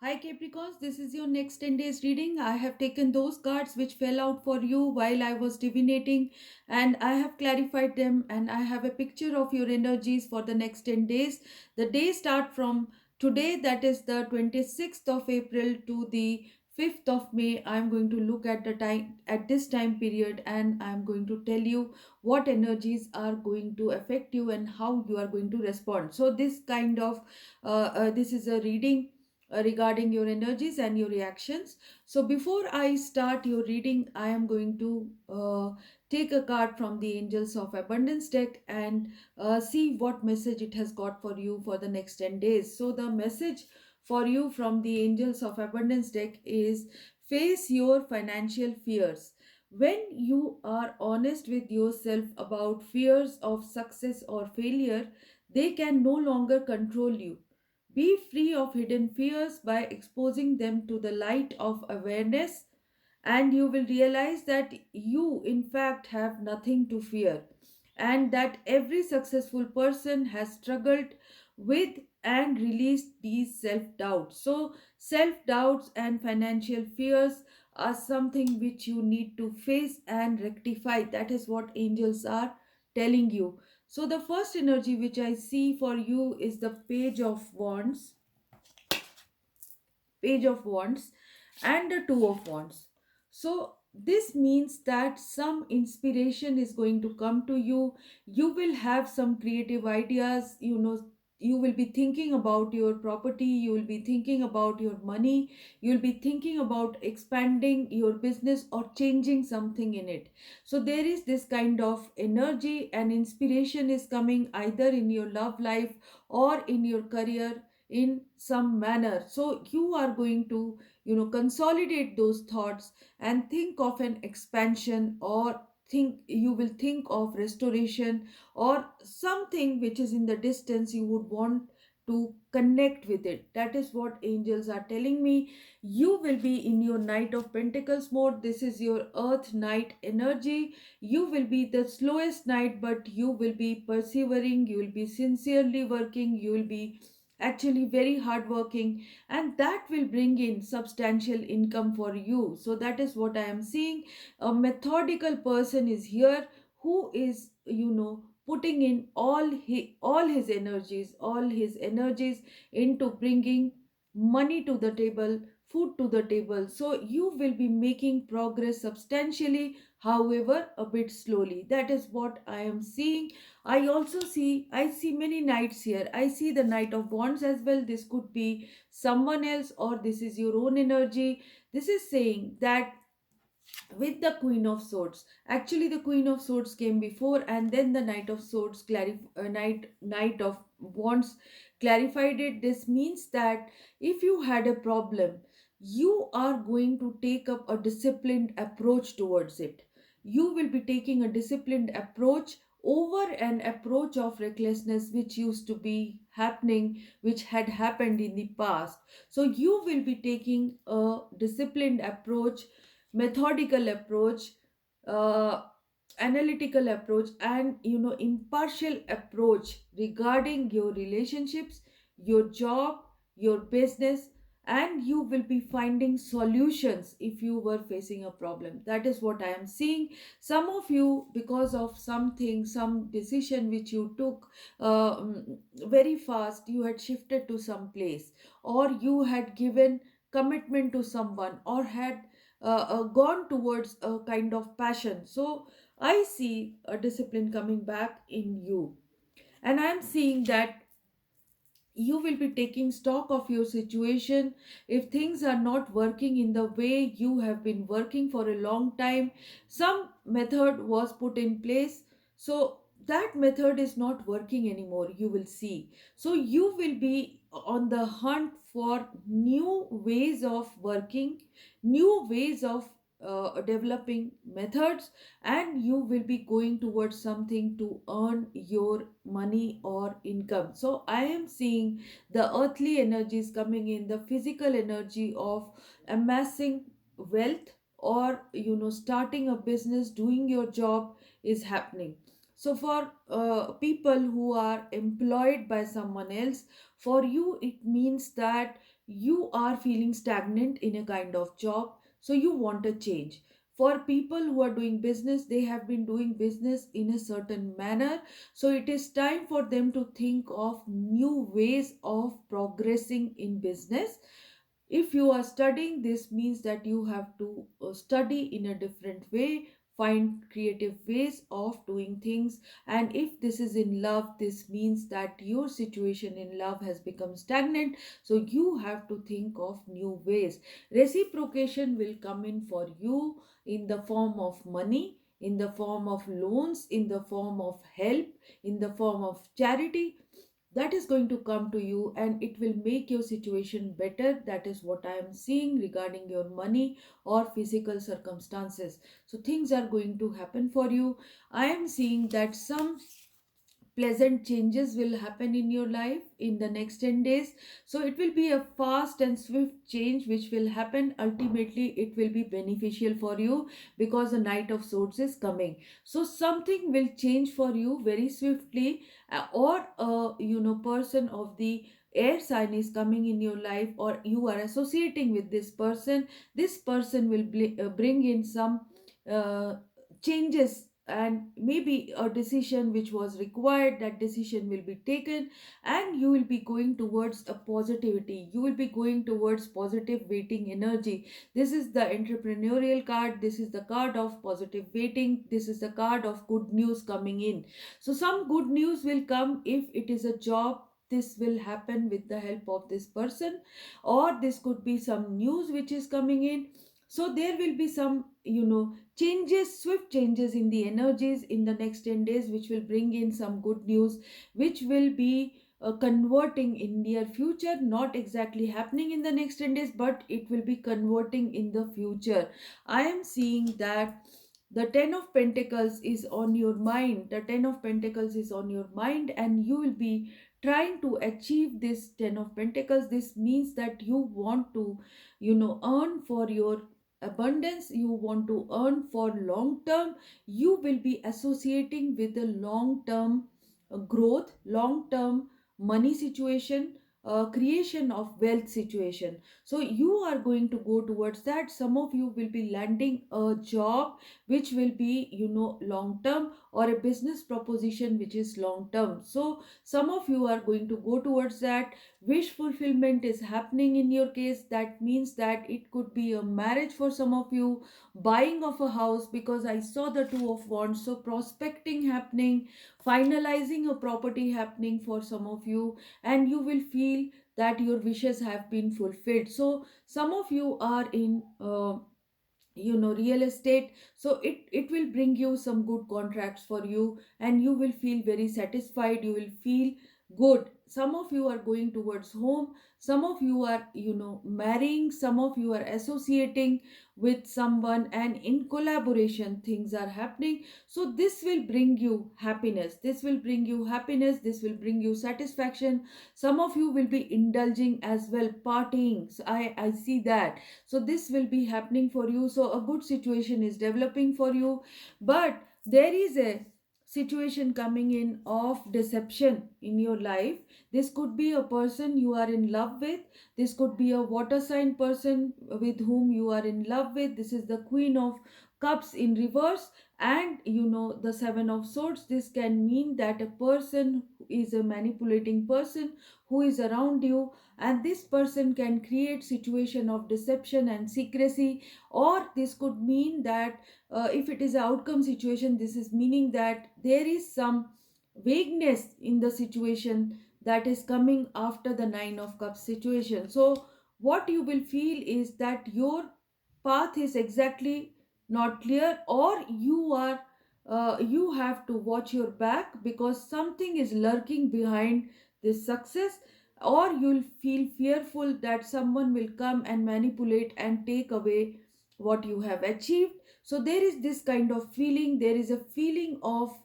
Hi Capricorns, this is your next 10 days reading. I have taken those cards which fell out for you while I was divinating and I have clarified them and I have a picture of your energies for the next 10 days. The days start from today, that is the 26th of April to the 5th of May. I am going to look at the time at this time period and I am going to tell you what energies are going to affect you and how you are going to respond. So this is a reading regarding your energies and your reactions. So before I start your reading, I am going to take a card from the Angels of Abundance deck and see what message it has got for you for the next 10 days. So the message for you from the Angels of Abundance deck is face your financial fears. When you are honest with yourself about fears of success or failure, they can no longer control you. Be free of hidden fears by exposing them to the light of awareness, and you will realize that you, in fact, have nothing to fear, and that every successful person has struggled with and released these self doubts. So, self doubts and financial fears are something which you need to face and rectify. That is what angels are telling you. So, the first energy which I see for you is the Page of Wands, and the Two of Wands. So, this means that some inspiration is going to come to you. You will have some creative ideas, you will be thinking about your property, you will be thinking about your money, you will be thinking about expanding your business or changing something in it. So there is this kind of energy and inspiration is coming either in your love life or in your career in some manner. So you are going to consolidate those thoughts and think of an expansion, or think of restoration, or something which is in the distance you would want to connect with it. That is what angels are telling me. You will be in your Knight of Pentacles mode. This is your earth night energy. You will be the slowest night, but you will be persevering, you will be sincerely working, you will be actually very hardworking, and that will bring in substantial income for you. So that is what I am seeing. A methodical person is here who is putting in all his energies into bringing money to the table, food to the table. So you will be making progress substantially, however a bit slowly. That is what I am seeing. I see many knights here. I see the Knight of Wands as well. This could be someone else, or this is your own energy. This is saying that with the Queen of Swords, actually the Queen of Swords came before, and then the Knight of Swords Knight of Wands clarified it. This means that if you had a problem, you are going to take up a disciplined approach towards it. You will be taking a disciplined approach over an approach of recklessness which used to be happening, which had happened in the past. So you will be taking a disciplined approach, methodical approach, uh, analytical approach, and impartial approach regarding your relationships, your job, your business, and you will be finding solutions if you were facing a problem. That is what I am seeing. Some of you, because of some decision which you took very fast, you had shifted to some place, or you had given commitment to someone, or had gone towards a kind of passion. So I see a discipline coming back in you, and I am seeing that you will be taking stock of your situation. If things are not working in the way you have been working for a long time, some method was put in place, so that method is not working anymore, you will see. So you will be on the hunt for new ways of working, new ways of developing methods, and you will be going towards something to earn your money or income. So I am seeing the earthly energies coming in, the physical energy of amassing wealth, or starting a business, doing your job is happening. So for people who are employed by someone else, for you it means that you are feeling stagnant in a kind of job, so you want a change. For people who are doing business, they have been doing business in a certain manner, so it is time for them to think of new ways of progressing in business. If you are studying, this means that you have to study in a different way, find creative ways of doing things. And if this is in love, this means that your situation in love has become stagnant, so you have to think of new ways. Reciprocation will come in for you in the form of money, in the form of loans, in the form of help, in the form of charity. That is going to come to you and it will make your situation better. That is what I am seeing regarding your money or physical circumstances. So things are going to happen for you. I am seeing that some pleasant changes will happen in your life in the next 10 days. So it will be a fast and swift change which will happen. Ultimately it will be beneficial for you because the Knight of Swords is coming. So something will change for you very swiftly, or a person of the air sign is coming in your life, or you are associating with this person. This person will bring in some uh, changes, and maybe a decision which was required, that decision will be taken, and you will be going towards a positivity, you will be going towards positive waiting energy. This is the entrepreneurial card, this is the card of positive waiting, this is the card of good news coming in. So some good news will come. If it is a job, this will happen with the help of this person, or this could be some news which is coming in. So there will be some changes, swift changes in the energies in the next 10 days, which will bring in some good news, which will be converting in near future, not exactly happening in the next 10 days, but it will be converting in the future. I am seeing that the 10 of Pentacles is on your mind. The 10 of Pentacles is on your mind, and you will be trying to achieve this 10 of Pentacles. This means that you want to, earn for your abundance, you want to earn for long term. You will be associating with the long term growth, long term money situation, creation of wealth situation. So you are going to go towards that. Some of you will be landing a job which will be long term, or a business proposition which is long term. So some of you are going to go towards that. Wish fulfillment is happening in your case. That means that it could be a marriage for some of you, buying of a house, because I saw the Two of Wands. So prospecting happening, finalizing a property happening for some of you, and you will feel that your wishes have been fulfilled. So some of you are in real estate, so it will bring you some good contracts for you, and you will feel very satisfied, you will feel good. Some of you are going towards home, some of you are marrying, some of you are associating with someone, and in collaboration things are happening. So this will bring you happiness, this will bring you happiness, this will bring you satisfaction. Some of you will be indulging as well, partying. So I see that. So this will be happening for you. So a good situation is developing for you. But there is a situation coming in of deception in your life. This could be a person you are in love with, this could be a water sign person with whom you are in love with. This is the Queen of Cups in reverse, and the Seven of Swords. This can mean that a person is a manipulating person who is around you, and this person can create situation of deception and secrecy. Or this could mean that if it is an outcome situation, this is meaning that there is some vagueness in the situation that is coming after the Nine of Cups situation. So what you will feel is that your path is exactly not clear, or you have to watch your back, because something is lurking behind this success. Or you'll feel fearful that someone will come and manipulate and take away what you have achieved. So there is this kind of feeling, there is a feeling of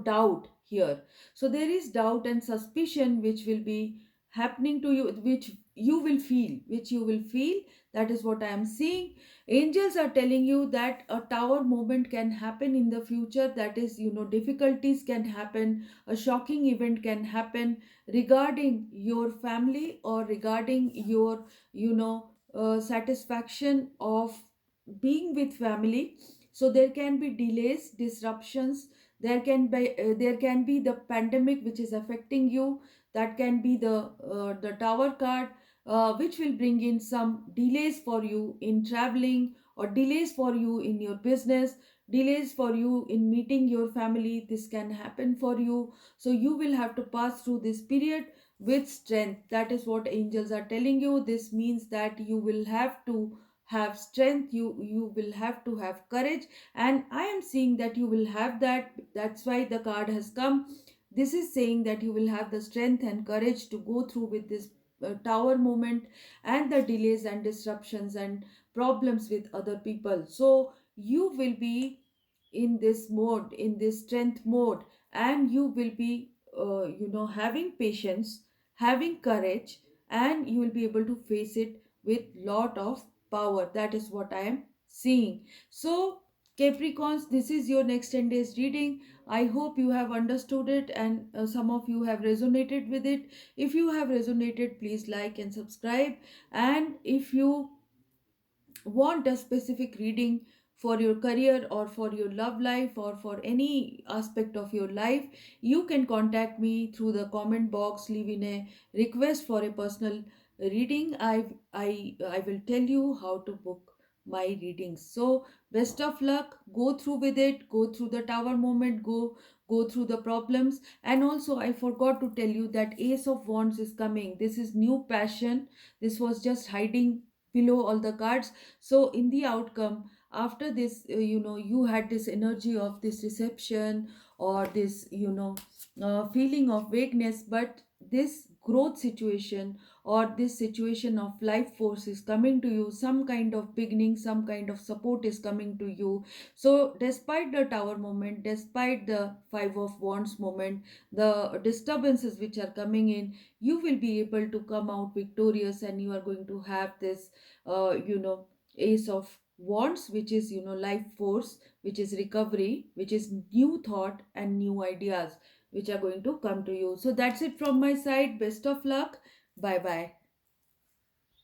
doubt here. So there is doubt and suspicion which will be happening to you, which you will feel. That is what I am seeing. Angels are telling you that a tower moment can happen in the future. That is, difficulties can happen, a shocking event can happen regarding your family or regarding your satisfaction of being with family. So there can be delays, disruptions. There can be the pandemic which is affecting you. That can be the tower card, which will bring in some delays for you in traveling, or delays for you in your business, delays for you in meeting your family. This can happen for you. So you will have to pass through this period with strength. That is what angels are telling you. This means that you will have to have strength, you will have to have courage, and I am seeing that you will have that. That's why the card has come. This is saying that you will have the strength and courage to go through with this tower moment, and the delays and disruptions and problems with other people. So you will be in this mode, in this strength mode, and you will be having patience, having courage, and you will be able to face it with lot of power. That is what I am seeing. So Capricorns, this is your next 10 days reading. I hope you have understood it, and some of you have resonated with it. If you have resonated, please like and subscribe. And if you want a specific reading for your career or for your love life or for any aspect of your life, you can contact me through the comment box. Leave in a request for a personal reading. I will tell you how to book my readings. So best of luck. Go through with it. Go through the tower moment. Go through the problems. And also, I forgot to tell you that Ace of Wands is coming. This is new passion. This was just hiding below all the cards. So in the outcome, after this, you had this energy of this reception, or this feeling of vagueness, but this growth situation, or this situation of life force is coming to you. Some kind of beginning, some kind of support is coming to you. So despite the tower moment, despite the five of wands moment, the disturbances which are coming in, you will be able to come out victorious, and you are going to have this ace of wands, which is life force, which is recovery, which is new thought and new ideas which are going to come to you. So that's it from my side. Best of luck. Bye bye.